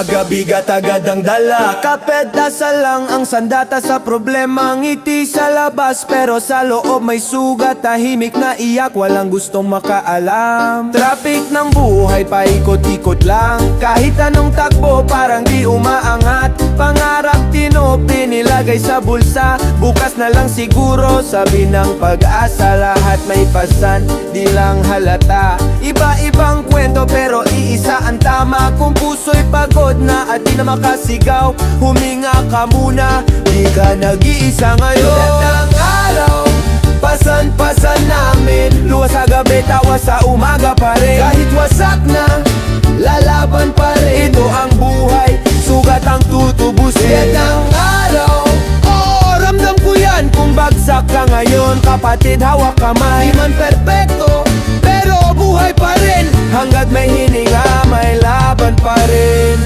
umaga, bigat agad ang dala. Kapedasa lang ang sandata sa problema. Ngiti sa labas pero sa loob may sugat. Tahimik na iyak, walang gustong makaalam. Traffic ng buhay, paikot-ikot lang. Kahit anong takbo, parang di umaangat. Pangarap tinopin, nilagay sa bulsa. Bukas na lang siguro, sabi ng pag-asa. Lahat may pasan, di lang halata. Iba-ibang kwento pero iisa ang tama. Kung puso'y pagod na at di na makasigaw, huminga ka muna, di ka nag-iisa ngayon. Ulat ng araw, pasan-pasan namin. Luwas sa gabi, tawa sa umaga pa rin. Kahit wasak na, lalaban pa rin. Ito ang buhay, sugat ang tutubusin. Ulat ng araw, oo, ramdam ko yan. Kung bagsak ka ngayon, kapatid, hawak kamay. Di man perpekto, pero buhay pa rin. Hanggat may hininga, may laban pa rin.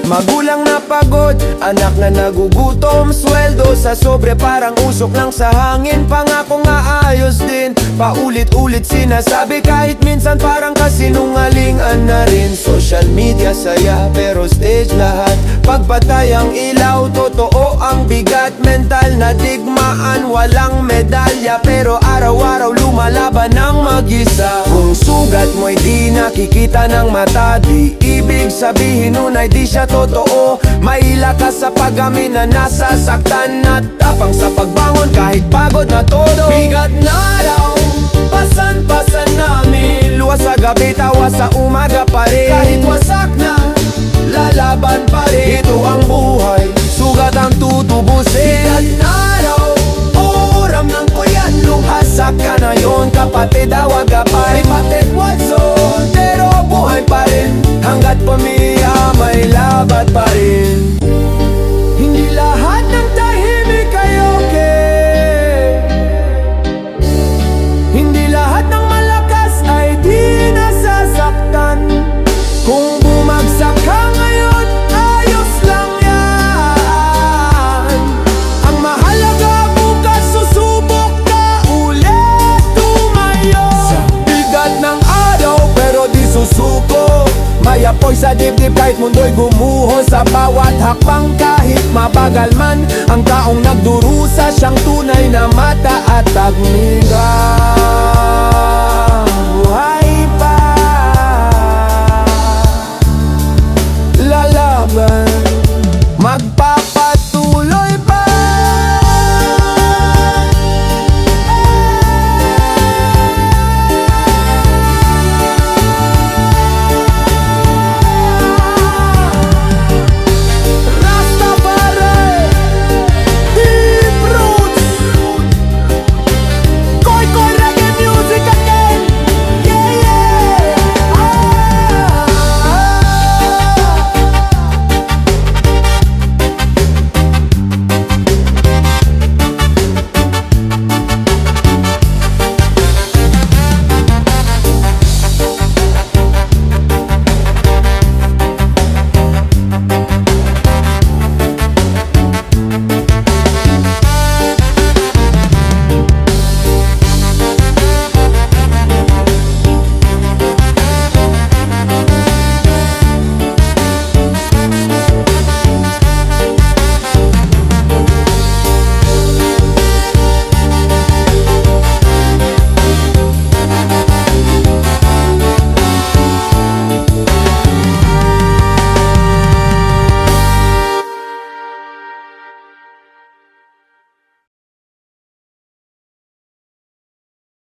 Magulang na pagod, anak na nagugutom. Sweldo sa sobre parang usok lang sa hangin. Pangako nga ayos din, paulit-ulit sinasabi. Kahit minsan parang kasinungalingan na rin. Social media saya pero stage lahat. Pagpatay ang ilaw, totoo ang bigat. Mental na digmaan, walang medalya. Pero araw-araw lumalaban ng mag-isa. Kung sugat mo'y di nakikita ng mata, di ibig sabihin nun ay di siya totoo. Maila ka sa pag-amin na nasasaktan, at tapang sa pagbangon kahit pagod na todo. Bigat na araw, pasan-pasan namin. Luwas sa gabi, tawa sa umaga pa rin. Kahit wasak na, lalaban pa rin. Ito ang buhay, sugat ang tutubusin. Bigat na araw, oram ng kuyan. Luhasak ka na yun, kapatid, awag ka pa rin. Patid Watson, pero buhay pa rin. Hanggat pamilya, may labat pa rin. Hindi lahat ng tahimik ay okay. Hindi lahat ng malakas ay di nasasaktan. Kung bumagsak ka ngayon, ayos lang yan. Ang mahalaga bukas, susubok ka ulit tumayo. Sa bigat ng araw pero di susuko. May apoy sa dibdib kahit mundo'y gumuho. Sa bawat hakbang kahit mabagal man, ang taong nagdurusa, siyang tunay na mata at tagniga.